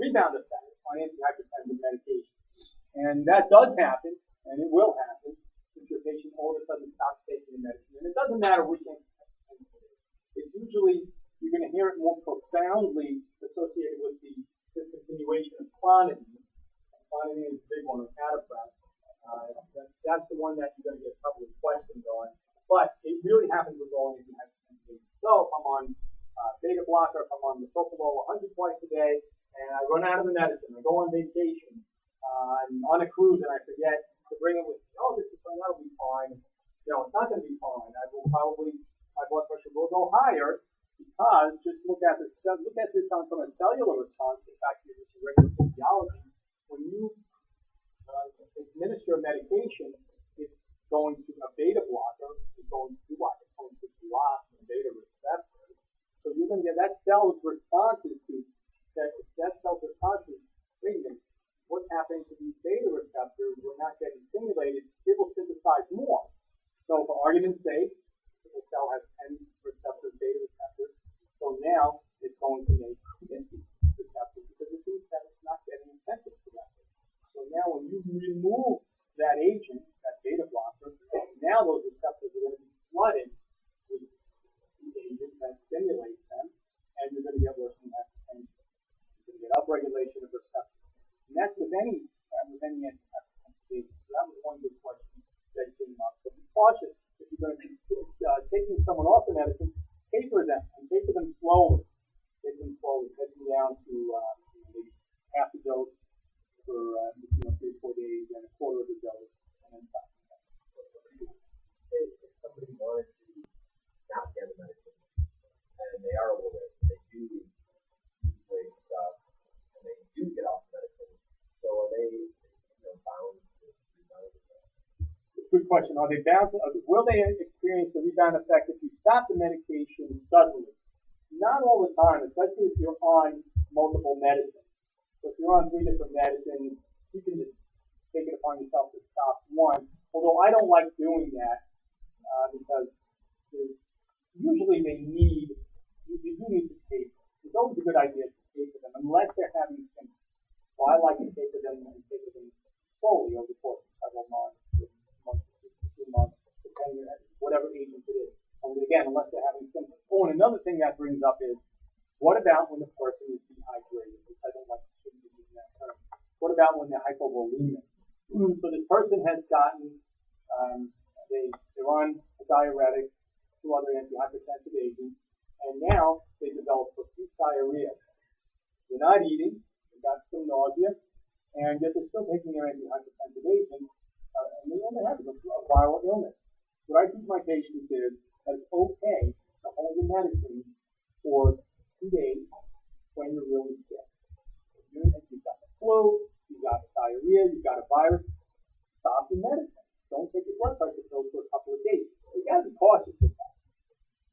rebound effect on antihypertensive medication. And that does happen, and it will happen, if your patient all of a sudden stops taking the medicine. And it doesn't matter which antihypertensive it is. It's usually, you're going to hear it more profoundly associated with the discontinuation of clonidine. Clonidine is a big one, or cataprant. That's the one that you're going to get a couple of questions on. But it really happens with all antihypertensive. So if I'm on beta blocker, if I'm on metoprolol 100 twice a day, and I run out of the medicine, I go on vacation, I'm on a cruise and I forget to bring it with me, oh, this is fine, that'll be fine. You know, it's not going to be fine. I will probably, my blood pressure will go higher because just look at this from a cellular response. In fact, this is regular physiology. When you administer a medication, it's going to a beta blocker, it's going to what? It's going to block the beta receptor. So you're going to get that cell's responses to that cell's responses. Wait a minute, what's happening to these beta receptors? We're not getting stimulated. It will synthesize more. So for argument's sake, the cell has 10 receptors, beta receptors. So now it's going to make 50 receptors because it thinks that it's not getting infected correctly. So now when you remove that agent, that beta blocker, now those receptors are going to be flooded with the agent that stimulates them, and you're going to get worsening hypertension. You're going to get upregulation of receptors. And that's with any antihypertensive agent. So that was one good question that came up. So be cautious if you're going to be taking someone off the medicine, taper them, and taper them slowly. Take them slowly, take them down to maybe half the dose for 3 or 4 days, and a quarter of the dose, and then stop. If somebody wanted to not get a medicine, and they are overweight, they do lose weight stuff, and they do get off medicine, so are they bound to rebound? Good question. Are they bound to, will they experience the rebound effect if you stop the medication suddenly? Not all the time, especially if you're on multiple medicines. So if you're on 3 different medicines, you can just take it upon yourself to stop one. Although I don't like doing that because usually you do need to taper. It's always a good idea to taper them unless they're having symptoms. So I like to taper them and taper them slowly over the course of several months, 2 months, depending on whatever agent it is. And again, unless they're having symptoms. Oh, and another thing that brings up is, what about when the person is dehydrated? Which I don't like to use that term. What about when they're hypovolemic? So this person has gotten, they're on a diuretic, 2 other antihypertensive agents, and now they develop profuse diarrhea. They're not eating, they've got some nausea, and yet they're still taking their antihypertensive agent, and they only have a viral illness. What I teach my patients is that it's okay to hold the medicine for 2 days when you're really sick. If you've got the flu, you've got diarrhea, you've got a virus, stop the medicine. Don't take your blood pressure pills for a couple of days. You got to be cautious with that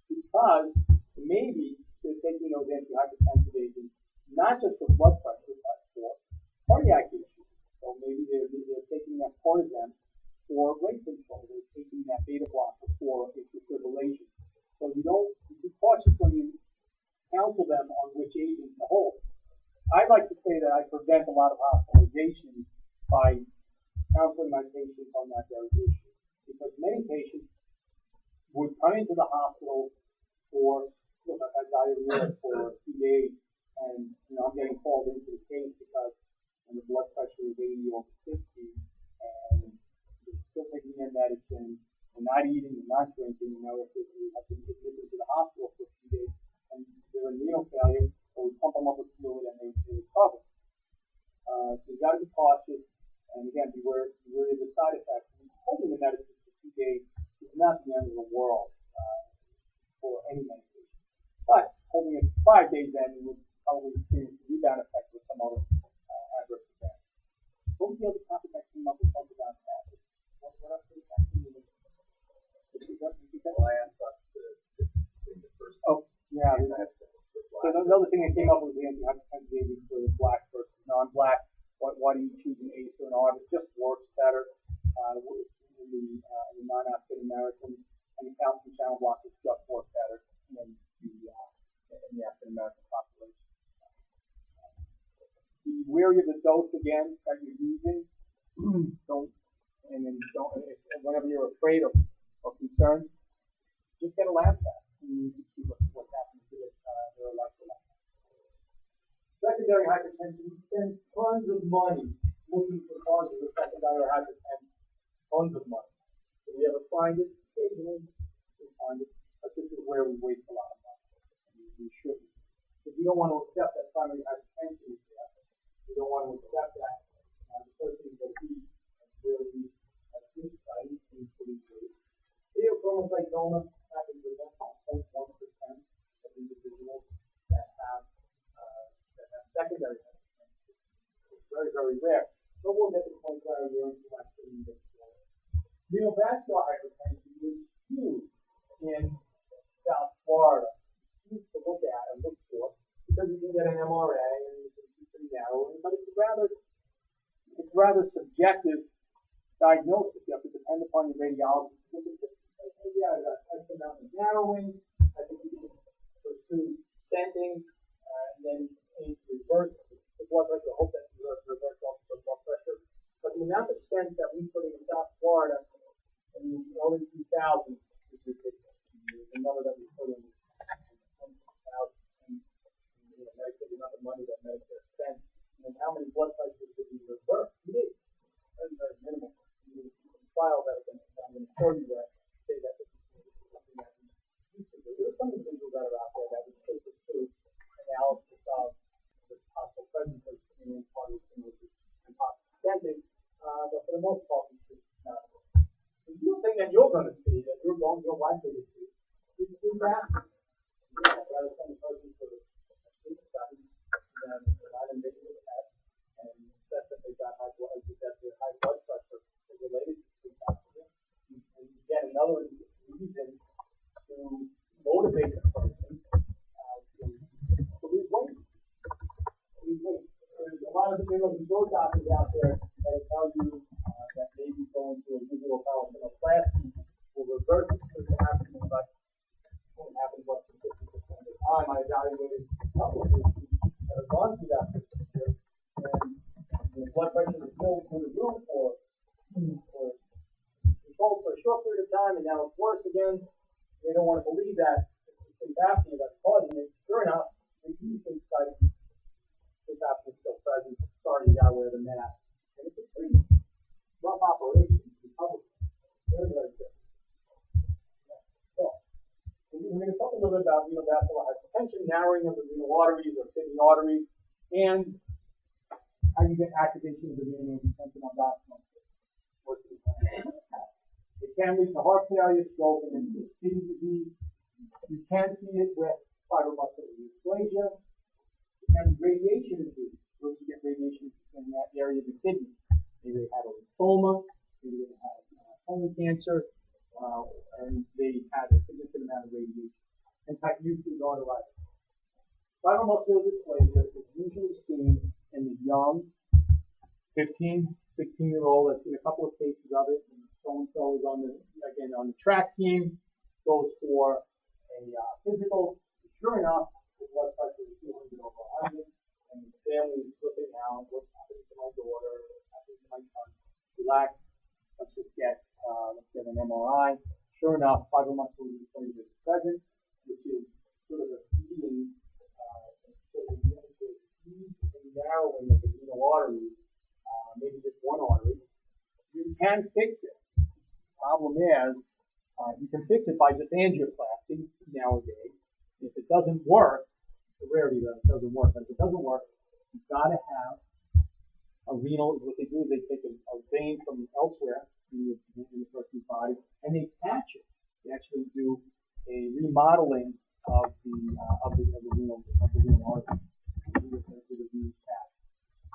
because maybe they're taking those antihypertensive agents not just for blood pressure but for cardiac issues. So maybe they're taking that cortisone for rate control. They're taking that beta blocker for atrial fibrillation. So you be cautious when you counsel them on which agents to hold. I like to say that I prevent a lot of hospitalization by counseling my patients on that very issue. Because many patients would come into the hospital for diarrhea for 2 days, and I'm getting called into the case because when the blood pressure is 80 over 60, and they're still taking their medicine, they're not eating, they're not drinking, if they have been admitted to the hospital for a few days, and they're in renal failure, so we pump them up with fluid and they recover. So you've got to be cautious, and again, beware of the side effects. And holding the medicine for 2 days is not the end of the world for any medication. But holding it 5 days then, you would probably experience a rebound effect with some other adverse events. What was the other topic that came up? We talked about that. What else did we talk about? Well, I asked about the first. Oh, yeah. So the other thing that came up was the antihypertensive agents for the black versus non-black. Why do you choose an ACE or an ARB? It just works better in the non-African Americans, and the calcium channel blockers just work better in the African American population. wary of the dose again that you're using. Don't, and then don't, whenever you're afraid or concerned, just get a lab test and you can see what's happening to their electrolytes. Secondary hypertension, we spend tons of money looking for causes of secondary hypertension. Tons of money. Do we ever find it? Occasionally we find it, but this is where we waste a lot of money. And we shouldn't. Because we don't want to accept that primary hypertension is there. We don't want to accept that the person will be really a good study in pretty good. Pheochromocytoma happens in 1.1% of individuals that have secondary hypertension. It's very, very rare. But we'll get to the point where we're into actually the renal vascular hypertension was huge in South Florida. Huge to look at and look for because you can get an MRA and you can see some narrowing, but it's rather subjective diagnosis. You have to depend upon your radiologist. Yeah, I got X amount of narrowing. I think you can pursue stenting and then reverse the blood pressure. I hope that reverse also the blood pressure. But the amount of stents that we put in South Florida in the early 2000s is ridiculous. The number that we put in $20,000 and Medicare, the amount of money that Medicare spent, and how many blood pressures did we reverse? We did. Very, very minimal. We did some trials that I'm going to show you that say that this is something that we used to do. There are some individuals that are out there that we should pursue analysis of the possible presence of immune target stenosis and possible stenting, but for the most part, we should not. The real thing that you're going to see, that you're likely to see, is sleep apnea. Rather send a person for a sleep study, and provide them with a test, and assess that they've got high blood pressure is related to sleep apnea. And you get another reason to motivate the person to lose weight. There's a lot of control doctors out there that will tell you that maybe going to a usual palate will reverse the sleep apnea, but it won't happen less than 50% of the time. I evaluated a couple of patients that have gone through that procedure, and the blood pressure is still in the room for controlled for a short period of time, and now it's worse again. They don't want to believe that it's the sleep apnea that's causing it. Sure enough, they use sleep studies. Sleep apnea is still present. Sorry, you got to wear the mask. And it's a pretty rough operation to recover. Very, very good. So, we're going to talk a little bit about renal vascular hypertension, narrowing of the renal arteries or kidney arteries, and how you get activation of the renal angiotensin aldosterone. It can lead to heart failure, stroke, and kidney disease. You can see it with fibromuscular dysplasia. It can be radiation induced. Those who get radiation in that area of the kidney. Maybe they had a lymphoma, maybe they had colon cancer, and they had a significant amount of radiation. In fact, usually arteritis. Fibromuscular dysplasia is usually seen in the young 15, 16-year-old. I've seen a couple of cases of it. And so-and-so is on the track team, goes for a physical. Sure enough, the blood pressure is 200 over 100, and the family is flipping out. What's happening to my daughter? What's happening to my son? Relax. Let's just get an MRI. Sure enough, fibromuscular dysplasia is present, which is sort of a feeding, narrowing of the renal arteries. Maybe just one artery. You can fix it. The problem is, you can fix it by just angioplasty nowadays. If it doesn't work, the rarity that it doesn't work, but if it doesn't work, you've got to have a renal. What they do is they take a vein from elsewhere in the person's body and they patch it. They actually do a remodeling of the renal artery with a venous patch.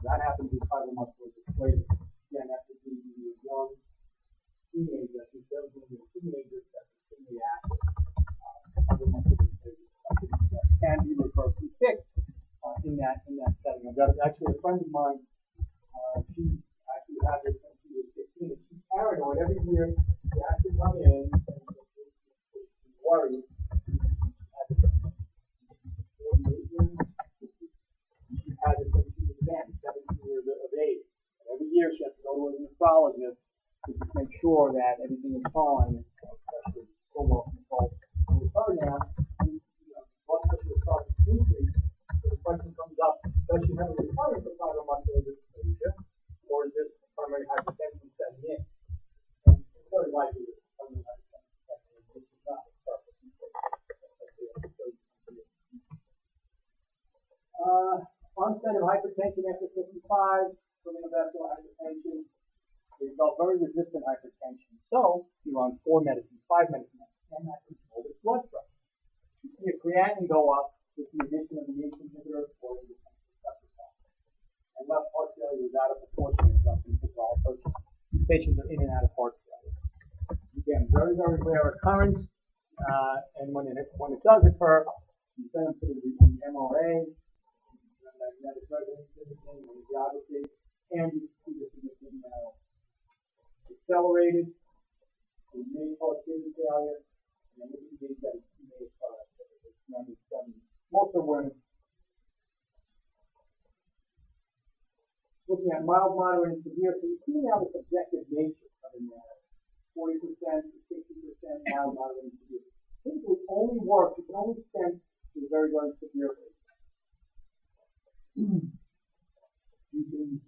That happens with fibromuscular dysplasia. Again, that could be a young teenager. If they're being a teenager, that's extremely active. Fibromuscular dysplasia is something that can be reversed and fixed in that setting. I've got actually a friend of mine. She actually had this when she was 16, and she's paranoid. Every year, she has to come in and she's worried. She had this 48 years. She had it when she was 17 nephrologist to just make sure that everything is fine, especially so well controlled. And with her now, blood pressure is starting to increase, so the question comes up, does she have a recurrence of fibromuscular dysplasia, or is this primary hypertension setting in? And it's very likely that primary hypertension setting in, which is not the purpose. Onset of hypertension after 55, cardiovascular hypertension. They develop very resistant hypertension. So you're on 4 medicines, 5 medicines, and that controls its blood pressure. You see a creatinine go up with the addition of the ACE inhibitor or the receptor factor. And left heart failure is out of proportion with left ventricular hypertrophy. These patients are in and out of heart failure. Again, very, very rare occurrence. And when it does occur, you send them to the MRA, magnetic resonance imaging, angiography, and you see the significant narrow. Accelerated, it may cause kidney failure, and then we can that it may cause 97. Most are women. Looking at mild, moderate, and severe, so you see now the subjective nature of the matter. 40% to 60% mild, moderate, and severe. Typically only works, you can only stent to a very, very severe case. You can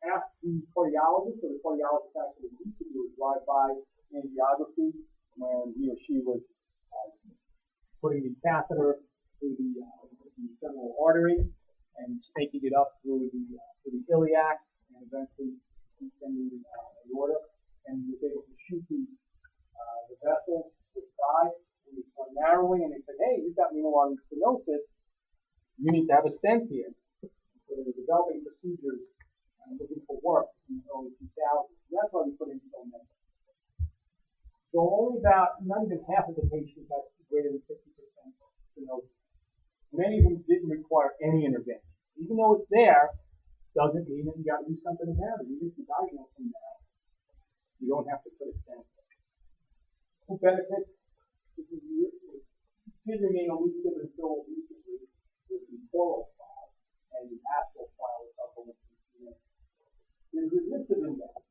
ask the cardiologist, or the cardiologist actually needs to do a drive-by angiography when he or she was putting the catheter through the femoral artery and snaking it up through the iliac and eventually descending the aorta, and he was able to shoot the vessel with dye, and it's narrowing, and they said, hey, you've got renal artery stenosis. You need to have a stent here. So they were developing procedures and looking for work in the early 2000s. And that's why we put in so many. So only about, not even half of the patients had greater than 50% stenosis. Many of them didn't require any intervention. Even though it's there, doesn't mean that you got to do something about it. Even if you diagnose them now, you don't have to put a stent. Who benefits? Did remain elusive until recently with the oral file and the astral file with almost the resistive index.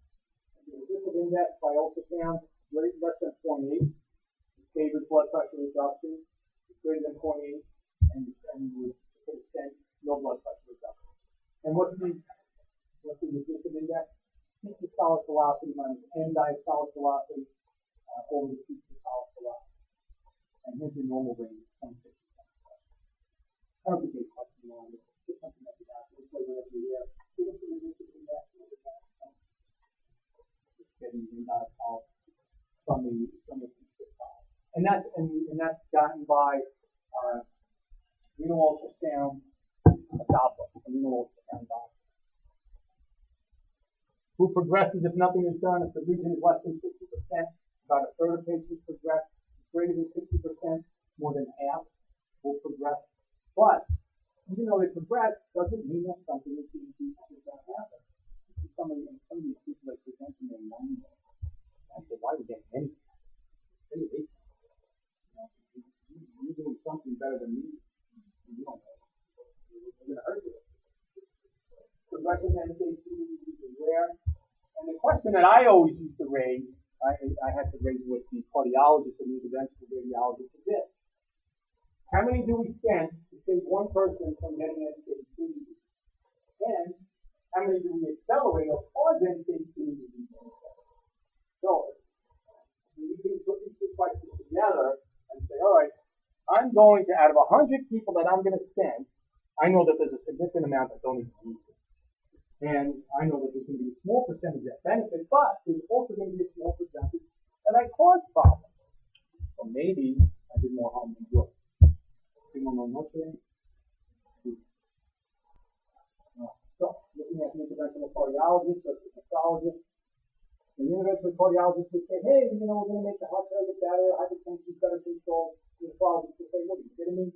The resistive index by ultrasound less than 0.8. It favors blood pressure reduction. It's greater than 0.8, and you would put a stent, no blood pressure reduction. And what's the resistive index? Peak systolic velocity minus end diastolic velocity over the peak systolic velocity. And here's your normal range, 0.6. I don't think they question on it. It's something that you have to play with every year. Just getting the diastolic from the systolic. And that's gotten by renal ultrasound Doppler, renal ultrasound Doppler. Who progresses if nothing is done? If the region is less than 60%, about a third of patients progress. Greater than 60%, more than half will progress. But even though they progress, doesn't mean that something is going to happen. Some of these people that present in their 90s, I said, why are we getting anything? You're doing something better than me. You don't know. We're going to hurt you. Progression NSAID is rare. And the question that I always used to raise, I had to raise with the cardiologist and the interventional radiologist is this. How many do we send to save one person from getting end-stage kidney disease? And how many do we accelerate or cause end-stage kidney disease? So, you can put these two questions together and say, all right, I'm going to, out of 100 people that I'm going to send, I know that there's a significant amount that don't even use it. And I know that there's going to be a small percentage that benefit, but there's also going to be a small percentage that I cause problems. So maybe I did more harm than good. Anyone know much of it? So, looking at the interventional cardiologist or the nephrologist, the interventional cardiologist would say, hey, we're going to make the heart failure better, hypertension better controlled. The nephrologist would say, what are you kidding me?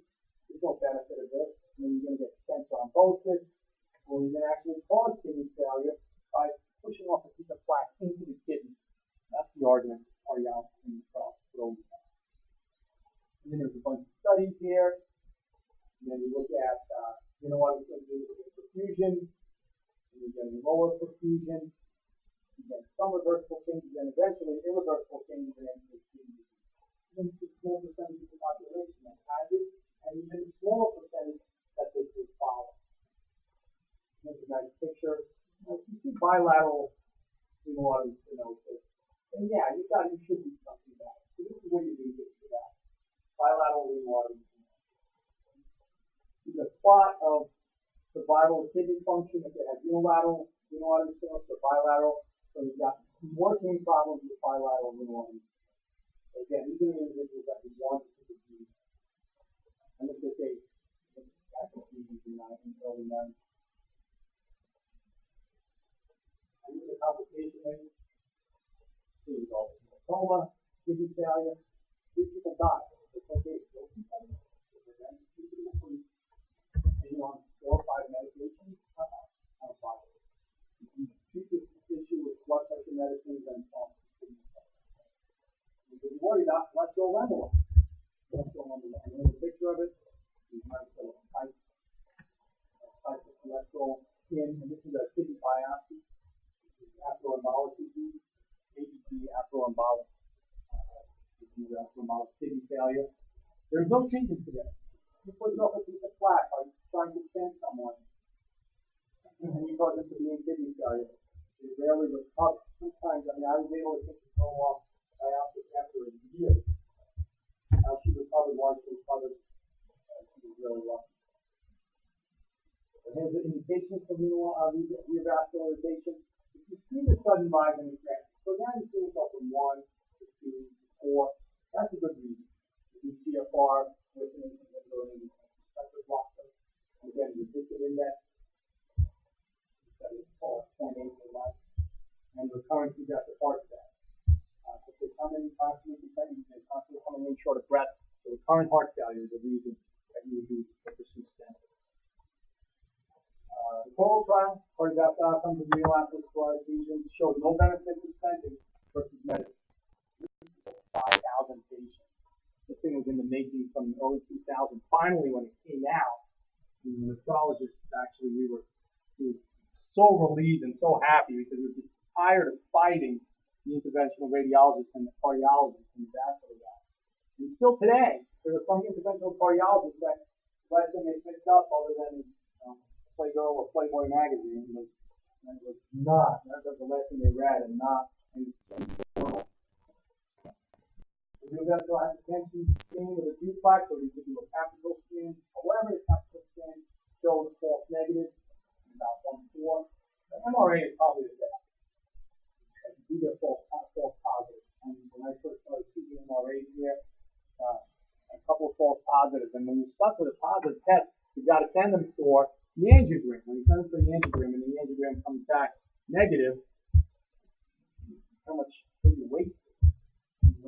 There's no benefit of this. And then you're going to get stent thrombosis, or you're going to actually cause kidney failure by pushing off a piece of plaque into the kidney. That's the argument of cardiology and nephrology. And then there's a bunch of studies here. And then you look at, what it's going to do with perfusion, and you're getting lower perfusion, Again, some reversible changes and eventually irreversible changes in end-stage kidney disease. Even a small percentage of the population that has it, and even a smaller percentage that this will follow. Here's a nice picture. You see bilateral renal artery stenosis. And yeah, you should do something about it. So this is what you do for that. Bilateral renal artery stenosis. This is a plot of survival of kidney function if they have unilateral renal artery stenosis or bilateral. So you've got worsening problems with bilateral renal artery. So again, these are the individuals that we want to disease. And this is back in the early 90s. And the complication rate. Here you go. Coma, kidney failure. These people die. It's okay. Being on 4 or 5 medications, not fine. You treat this issue with blood pressure medicines and because you worry about cholesterol level. And there's a picture of it. You might put a type of cholesterol in, and this is a kidney biopsy. This is atherosclerotic disease, ABP, atherosclerotic disease, atherosclerotic kidney failure. There's no treatment for that. You put it off a piece of plaque by trying to send someone, and you cause them to be in kidney failure. They rarely recover. Sometimes, I was able to go off dialysis after a year. How she recovered, why she recovered, she was really lucky. And here's the indications for renal revascularization. If you see the sudden rise in the creatinine, so now you see yourself from 1 to 2 to 4, that's a good reason. You CFR with an inhibitor and receptor blocker. And again, the resistive index is 0.8 or less. And recurrent congestive heart attack. If they come in constantly complaining, they're constantly coming in short of breath, so recurrent heart failure is a reason that you would do a pursue stent. The CORAL trial, cardiovascular outcomes of renal atherosclerotic lesions, showed no benefit to stenting versus medicine. 5,000 patients. This thing was in the making from the early 2000s. Finally, when it came out, the nephrologists actually, we were so relieved and so happy because we were just tired of fighting the interventional radiologists and the cardiologists and the vascular guys. And still today, there are some interventional cardiologists that the last thing they picked up other than Playgirl or Playboy magazine was not. That was the last thing they read and not. The revascular hypertension screen with a duplex, or you could do a capital screen. However, the capital screen shows false negative, about 1/4. The MRA is probably the best. You get false positives. And when I first started seeing MRAs here, a couple of false positives. And when you're stuck with a positive test, you've got to send them for the angiogram. When you send them for the angiogram and the angiogram comes back negative, how much do you waste? And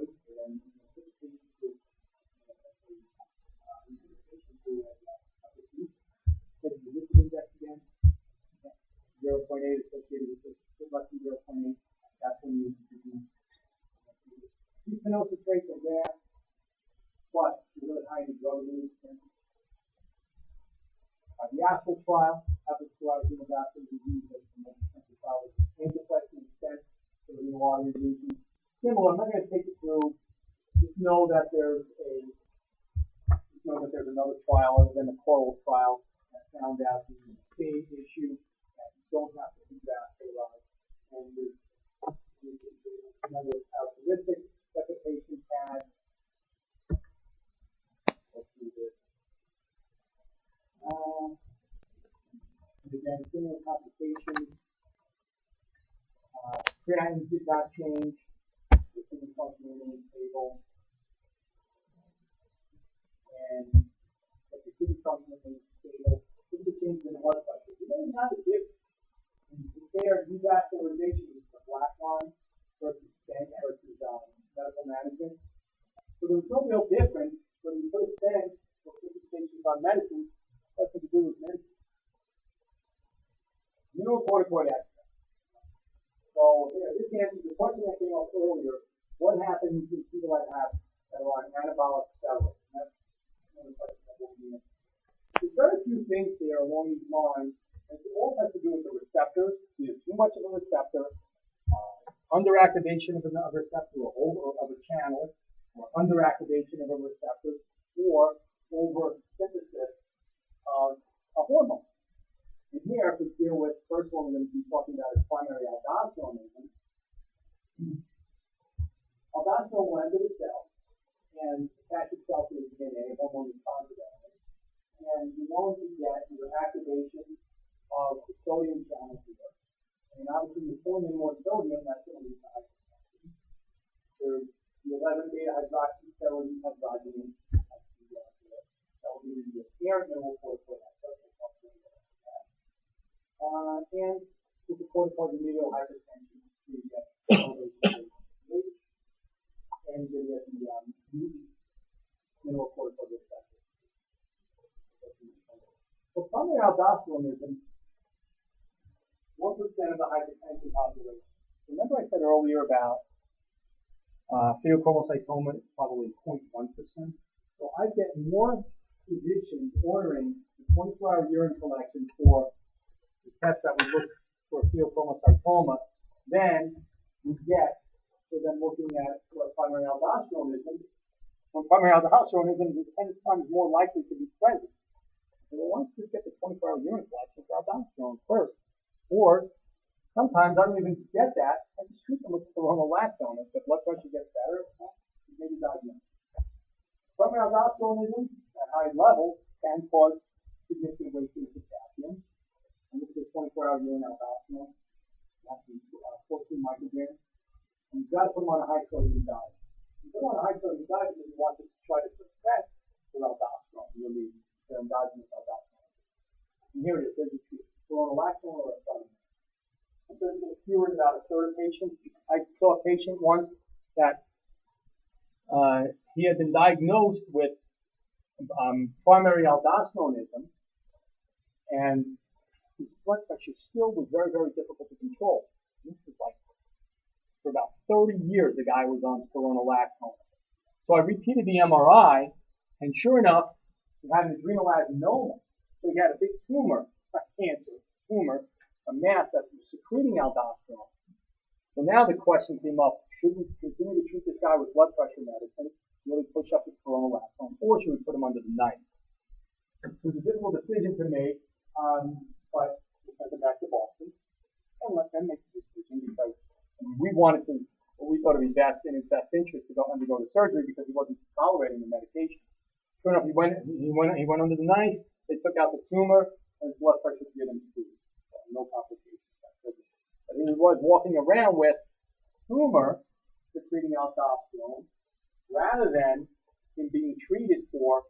the resistive index again, 0.8 associated with this, less than 0.8. That's when you do. These stenosis rates are rare, but really high in drug use. The ASPEL trial, atherosclerotic rheumatoid disease, that's the most expensive trial with angioplasty and stent for the renal artery lesion. Similar, I'm not going to take it through. Just know that there's another trial other than the CORAL trial that found out the same issue that you don't have to do vascularize. And there's a number of characteristics that the patient had. Let's do this. And again, similar complications. Creatinine did not change. The kidney function remained stable. And if the kidney function remains stable, look at the change in the blood pressure. You don't have a difference. When you compare devascularization with the black line versus stent versus medical management. So there's no real difference when you put a stent or put the patients on medicine. Nothing to do with medicine. Mineralocorticoid action. So this answers the question that came up earlier. What happens in people that are on anabolic steroids? That's another question that we'll be in. There's very few things there along these lines. And it all has to do with the receptors. Either too much of a receptor, underactivation of a receptor or over of a channel, or underactivation of a receptor, or oversynthesis of a hormone. And here, if we deal with, first one we're going to be talking about is primary aldosteronism. Aldosterone will enter the cell and attach itself to the DNA, hormone responsive element, and you're going to get your activation of the sodium channel here. And obviously, you're pulling in more sodium, that's going to be the hypertension. There's the 11 beta hydroxysteroid hydrogenase. That will be the apparent mineral corticoid. And with the corticoid remedial hypertension, you get elevation of H, and you get the mineral corticoid receptor. So primary aldosteronism, 1% of the hypertension population. Remember I said earlier about pheochromocytoma, probably 0.1%. So I get more physicians ordering the 24-hour urine collection for the test that we look for pheochromocytoma than we get for them looking at primary aldosteronism. When primary aldosteronism is 10 times more likely to be present. So well, let's just get the 24-hour urine collection for aldosterone first. Or sometimes I don't even get that. I just treat them with spironolactone. If the blood pressure gets better, maybe diagnose. Primary aldosteronism at high levels can cause significant wasting of potassium. And this is 24-hour urine aldosterone. That's 14 micrograms. And you've got to put them on a high sodium diet. You put them on a high sodium diet because you want to try to suppress the aldosterone, really, the endogenous aldosterone. And here it is. There's a treatment. Spironolactone or a supplement. So there's been fewer than about a third of patients. I saw a patient once that he had been diagnosed with primary aldosteronism, and his blood pressure still was very, very difficult to control. This is like for about 30 years the guy was on spironolactone. So I repeated the MRI, and sure enough, he had an adrenal adenoma. So he had a big tumor. Tumor, a mass that was secreting aldosterone. So now the question came up, should we continue to treat this guy with blood pressure medicine, really push up his spironolactone, or should we put him under the knife? It was a difficult decision to make, but we sent him back to Boston and let them make the decision because we wanted to, what we thought it would be best in his best interest to undergo the surgery because he wasn't tolerating the medication. Sure enough, he went under the knife, they took out the tumor, and his blood pressure did improve. So no complications. But he was walking around with tumor secreting aldosterone rather than him being treated for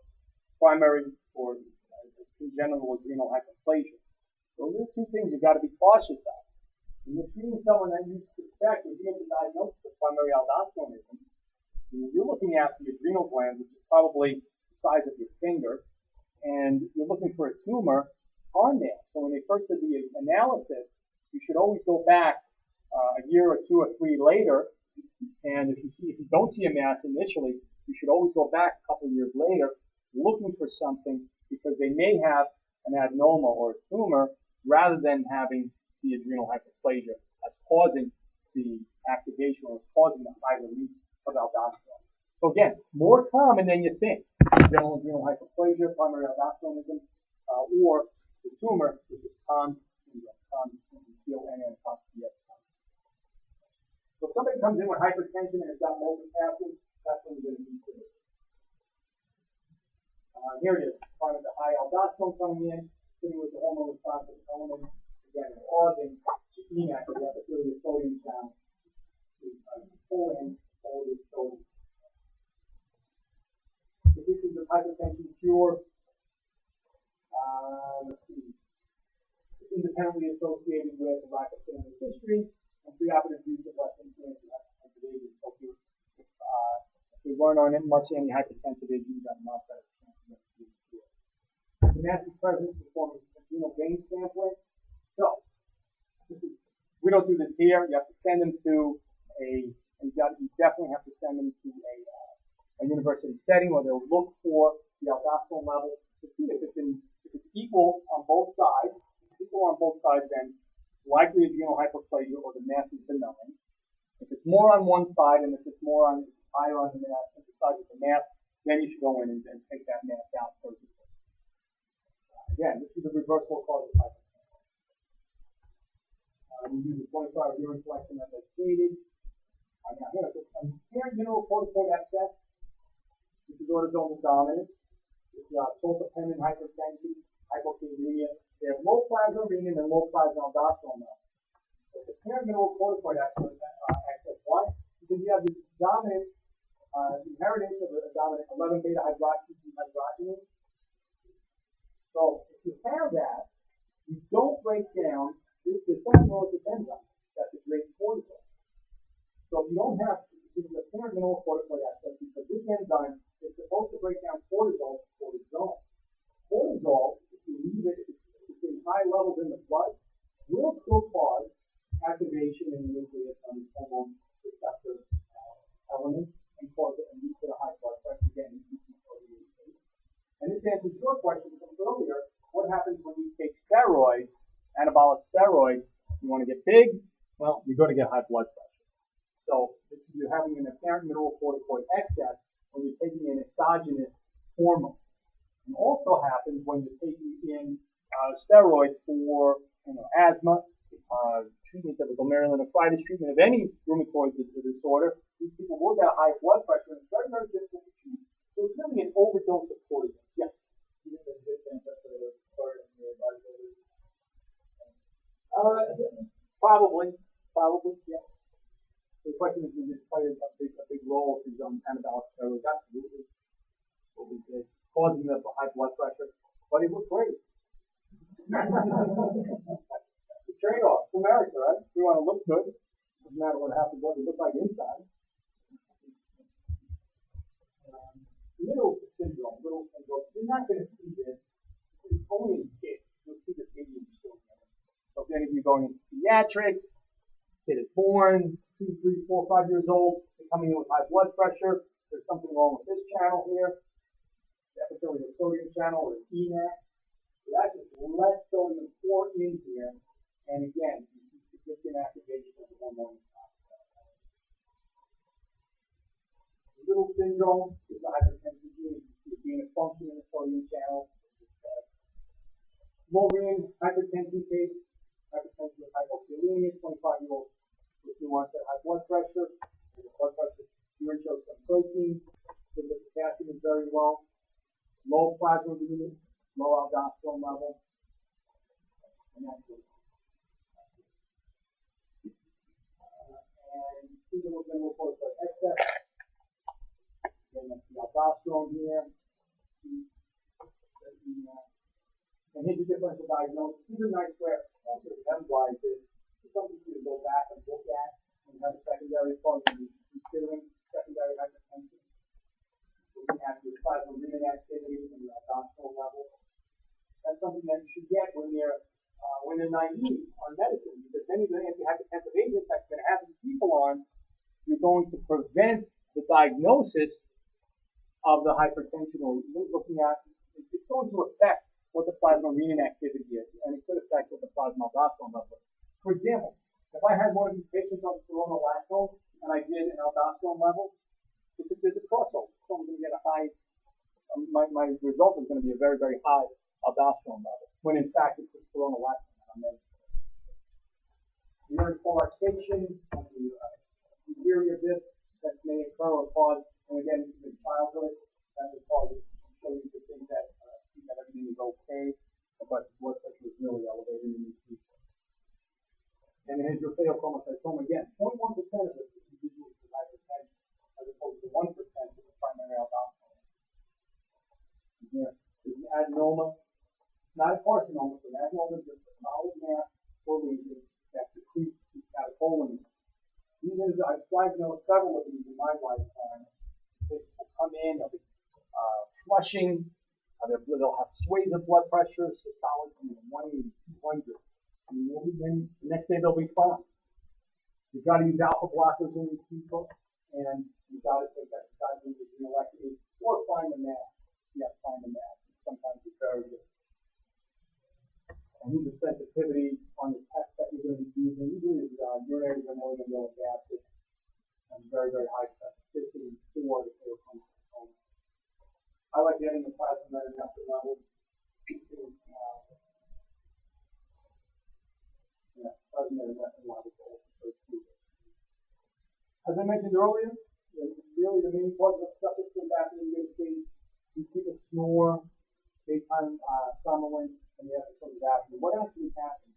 primary or congenital adrenal hyperplasia. Those are two things you've got to be cautious of. When you're treating someone that you suspect, if you make a diagnosis of primary aldosteronism, you're looking at the adrenal gland, which is probably the size of your finger, and you're looking for a tumor on there. So when they first did the analysis, you should always go back a year or 2 or 3 later, and if you don't see a mass initially, you should always go back a couple of years later looking for something because they may have an adenoma or a tumor rather than having the adrenal hyperplasia as causing the activation or causing the high release of aldosterone. So again, more common than you think. Congenital adrenal hyperplasia, primary aldosteronism, or the tumor, which is Conn's syndrome, C-O-N-N-S. So if somebody comes in with hypertension and has got low potassium, that's when you're going to need to. Here it is, part of the high aldosterone coming in, sitting with the hormone responsive element, again, causing the ENaC, the epithelial sodium channel, to pull in all this sodium. The issues of hypertension cure. Let's see. It's independently associated with a lack of family history and preoperative use of less influence and hypertensive agents. So if we weren't on much antihypertensive agents, you've got a lot better chance of being cured. The mass is present in the form of adrenal vein sampling. So we don't do this here. You have to send them to you definitely have to send them to a university setting where they'll look for the aldosterone level to see if it's equal on both sides. If it's equal on both sides, then likely adrenal hyperplasia or the mass is benign. more on one side and if it's more on higher on the side of the mass, then you should go in and take that mass out. Again, this is a reversible cause of hypertension. We use a 24-hour urine collection as I stated. Now here, so apparent mineral corticoid excess. This is autosomal dominant. This is salt-dependent hypertension, hypokalemia. They have low plasma renin and low plasma aldosterone levels. But the apparent mineral corticoid excess, why? Because you have this dominant inheritance of a dominant 11 beta hydroxydehydrogenase. So if you have that, you don't break down this amyloid enzyme that's a great cortisol. So if you don't have this is apparent mineral corticoid excess because this enzyme is supposed to break down cortisol to cortisone. Cortisol, if you leave it in high levels in the blood, will still cause activation in the nucleus on the hormone receptor element and cause it and lead to the high blood pressure again. And this answers your question from earlier. What happens when you take steroids, anabolic steroids? You want to get big? Well, you're going to get high blood pressure. So you're having an apparent mineral corticoid excess when you're taking an exogenous hormone. And also happens when you're taking in steroids for asthma, treatment of a glomerulonephritis, treatment of any rheumatoid disorder. These people will get a high blood pressure and it's very, very difficult to treat. So it's really an overdose of cortisol. Yes. Probably, yeah. So the question is, does it play a big role if he's on anabolic steroids? Absolutely. What we did, causing the high blood pressure, but it was great. The trade-off, it's America, right? We want to look good. Doesn't matter what happens, what we look like inside. Little syndrome. You're not going to see this. It's only in kids. You'll see this maybe in children. So if any of you going into pediatrics, kid is born, 2, 3, 4, 5 years old, they're coming in with high blood pressure. There's something wrong with this channel here. The epithelial sodium channel or ENaC. So that's just less sodium poured in here. And again, you see significant activation of the hormone. Little syndrome is a hypertension gene. It's being a function in the sodium channel. Lowering hypertension case, hypertension with hypokalemia, 25-year-old with new onset high blood pressure. Blood pressure, urine shows some protein, so the potassium is very low. Low plasma renin, low aldosterone level. And that's it. And single mineral corticoid excess. Again, that's the aldosterone here. And here's the differential diagnosis. These are nice where also the memorize this. It's something for you to go back and look at when you have a secondary thought when you're considering secondary hypertension. Looking at your plasma renin activity and your aldosterone level. That's something that you should get when they're naive on medicine, because many of the antihypertensive agents that you're going to have these people on, you're going to prevent the diagnosis of the hypertension, or looking at it's going to affect what the plasma renin activity is, and it could affect what the plasma aldosterone level is. For example, if I had one of these patients on spironolactone and I did an aldosterone level, there's a crossover. Someone's going to get a high. My result is going to be a very, very high aldosterone level, when in fact it's just spironolactone. Urine coarctation, the theory of this that may occur or cause, and again, in childhood, that would cause it to show you to think that everything is okay, but blood pressure is really elevated in these people. And here's your pheochromocytoma again. 0.1% of this is individuals with hypertension, as opposed to 1% with the primary aldosterone. Here is an adenoma, not a carcinoma, but an adenoma is just a solid mass or lesion that secretes catecholamine. I've diagnosed several of these in my lifetime. Patients will come in, they'll be flushing, they'll have swings of blood pressure, systolic 180, 200. Then the next day they'll be fine. You've got to use alpha blockers in these people, and you've got to take that adrenalectomy or find the mass. You have to find the mass. Sometimes it's very good. And these are sensitivity on the test that you're going to be using. Usually it's urinary glomerular acid. and very, very high specificity for the pheochromocytoma. I like getting the plasma metadata levels to, plasma metadata levels. As I mentioned earlier, really the main cause of obstructive sleep apnea in the United States, these people snore, daytime somnolence, and the episodes of apnea. What actually happens?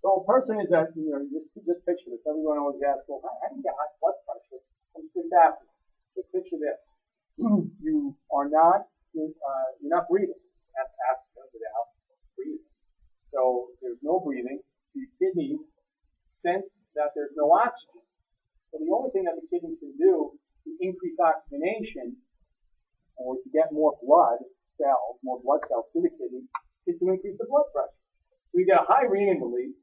So a person is at, just picture this. Everyone always asks, well, how do you get high blood pressure from sleep apnea? Just picture this. You are not, you're not breathing. That's apnea without breathing. So there's no breathing. The kidneys sense that there's no oxygen. So the only thing that the kidneys can do to increase oxygenation or to get more blood cells to the kidney is to increase the blood pressure. So you get a high renin release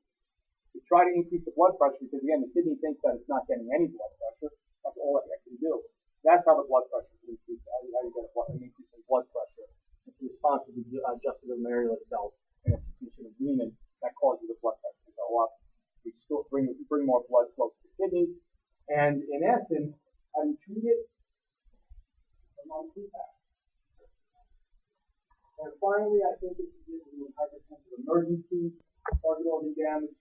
to try to increase the blood pressure because again the kidney thinks that it's not getting any blood pressure. That's all it can do. That's how the blood pressure is increased. How you get an increase in blood pressure. It's a response to the jugular glomerular cells and a secretion of renin that causes the blood pressure to go up. We still bring more blood flow to the kidneys. And in essence, how do you treat it? Non-sleep apnea. And finally, I think it's due to hypertensive emergency, target organ damage.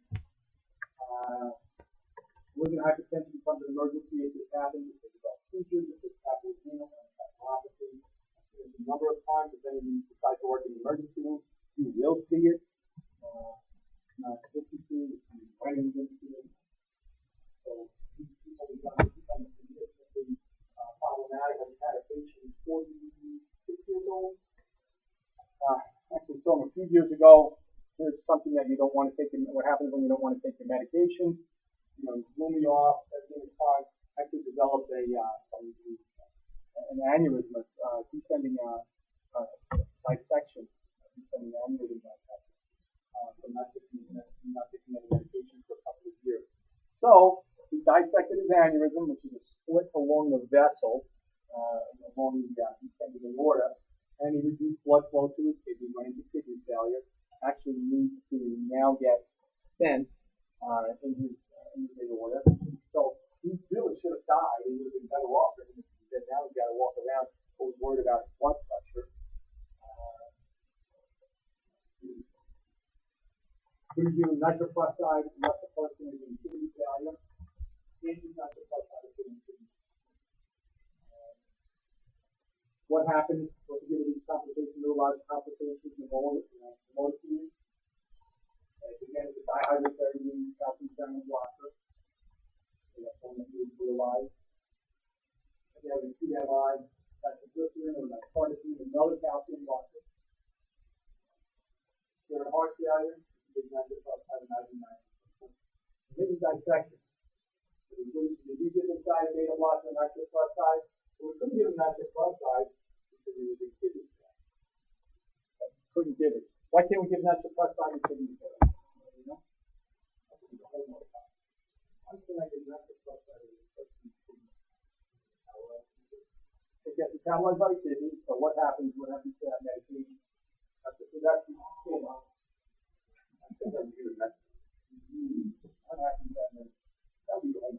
Losing hypertension becomes an emergency if this happens. If it's about seizures, if it's capital and encephalopathy. There's a number of times, if any of you decide to work in the emergency room, you will see it. Not efficiency, wedding incidents. So these people become significantly problematic. I've had a patient 46 years old. Actually saw him a few years ago. There's something that you don't want to take. What happens when you don't want to take your medication? Blew me off. Everything was fine. Actually developed an aneurysm, descending dissection, descending aneurysm dissection. From not taking any medication for a couple of years. So he dissected his aneurysm, which is a split along the vessel, along the descending aorta, and he reduced blood flow to his kidney, running to kidney failure. Actually needs to now get stents in his aorta. So he really should have died. He would have been better off. And now he's got to walk around. Was worried about his blood pressure. We do nitroprusside, let the person is in kidney failure. Anti-nitroprusside is in kidney. What happens with these complications, neurological complications, pneumonia? Again, it's a dihydrotheridine calcium channel blocker. That's one that is utilized. If you have a TMI, nitroglycerin or nitroprusside, another calcium blocker. If you're in heart failure, nitroprusside and iodine. This is dissection. Did you give this guy a beta blocker and nitroprusside? Well, we couldn't give him nitroprusside because he was in kidney failure. Couldn't give it. Why can't we give nitroprusside in kidney failure? Why can't I give nitroprusside in kidney failure? It gets metabolized by the kidney, so what happens to that medication? That's the what happens then? That'll be the whole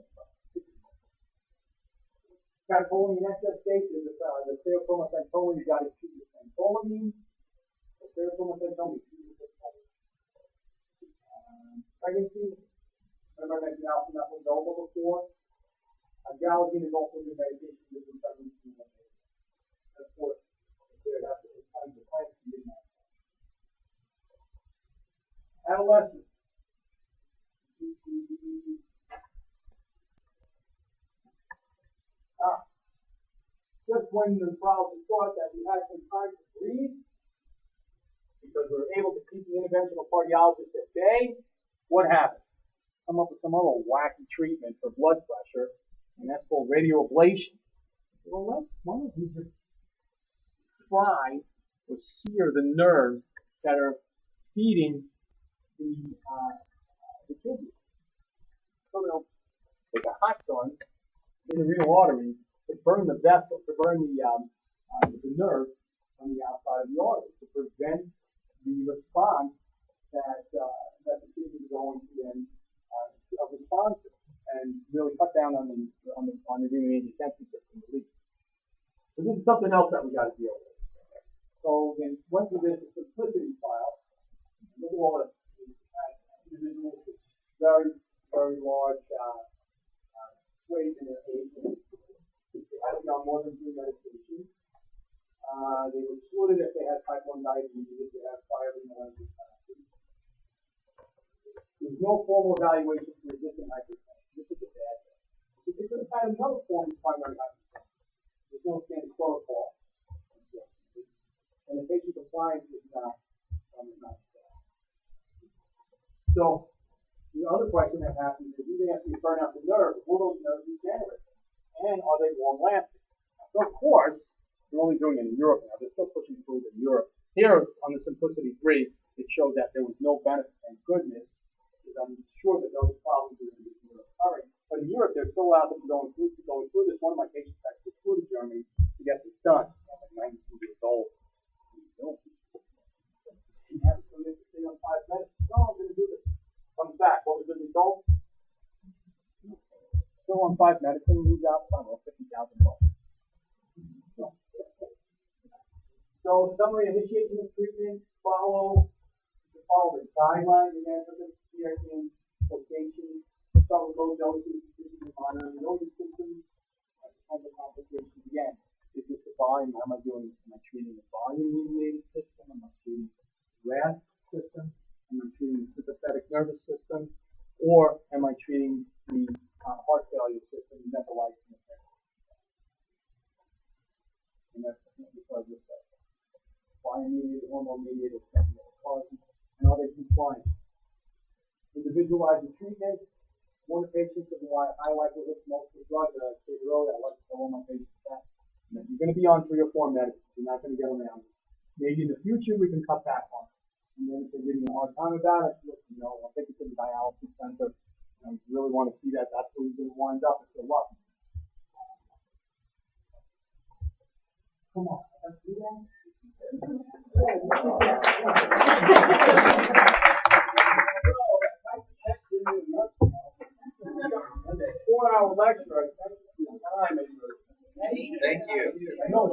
Catecholamine's in excess state is the pheochromocytoma. You got to treat with phentolamine. The pheochromocytoma is treated with pregnancy. Remember I mentioned alpha-methyl before. Galazine is also the medication given in pregnancy. Of course, there has to be kinds of plants in that. Adolescence. Just when the problem thought that we had some time to breathe, because we were able to keep the interventional cardiologist at bay, what happened? Come up with some other wacky treatment for blood pressure, and that's called radioablation. Well, why don't we just fry or sear the nerves that are feeding the kidney? So they'll stick a hot gun in the renal artery to burn the vessel, to burn the nerve on the outside of the artery, to prevent the response that the kidney is going to then respond to. and really cut down on the immunodeficiency system release. So this is something else that we got to deal with. So then went through this simplicity file. Look at all the individuals with very, very large weight in their age. They had to be on more than 3 medications. They were excluded if they had type 1 diabetes, if they had prior renal disease. There's no formal evaluation for resistant hypertension. This is a bad thing. If they could have had another form of primary hypertension, there's no standard protocol. And the patient compliance is not there. So the other question that happens is, even after you burn out the nerve, will those nerves regenerate? And are they long lasting? So of course, they're only doing it in Europe now. They're still pushing through in Europe. Here on the Simplicity 3, it showed that there was no benefit. Thank goodness, because I'm sure that those problems are going to be recurring. But in Europe, they're still allowed them going through this. One of my patients actually flew to Germany to get this done. I'm like 92 years old. He has to stay on 5 minutes. No, I'm going to do this. Comes back. What was the result? Still on 5 medicine, lose out, I don't know, $50,000. So, summary: initiation of treatment, follow the guidelines again for the CRT location. Start with low doses, monitor know your symptoms, potential complications. Again, is this the volume? How am I doing? Am I treating the volume-mediated system? Am I treating the RAS system? Am I treating the sympathetic nervous system? Or am I treating the heart failure system, nebulizing the therapy? And that's because of that. Volume-mediated, hormone-mediated, causes, and are they compliant? Individualize the treatment. One of the patients with a high likelihood of multiple drugs that I stated earlier, I like to tell all my patients that. And if you're going to be on 3 or 4 medicines, you're not going to get around it. Maybe in the future we can cut back on it. And then if they're giving you a hard time about it, look, I'll take you to the dialysis center. And you really want to see that, that's where you're going to wind up if you're lucky. Come on, let's do that. 4-hour lecture. I spent time. Thank you. I know.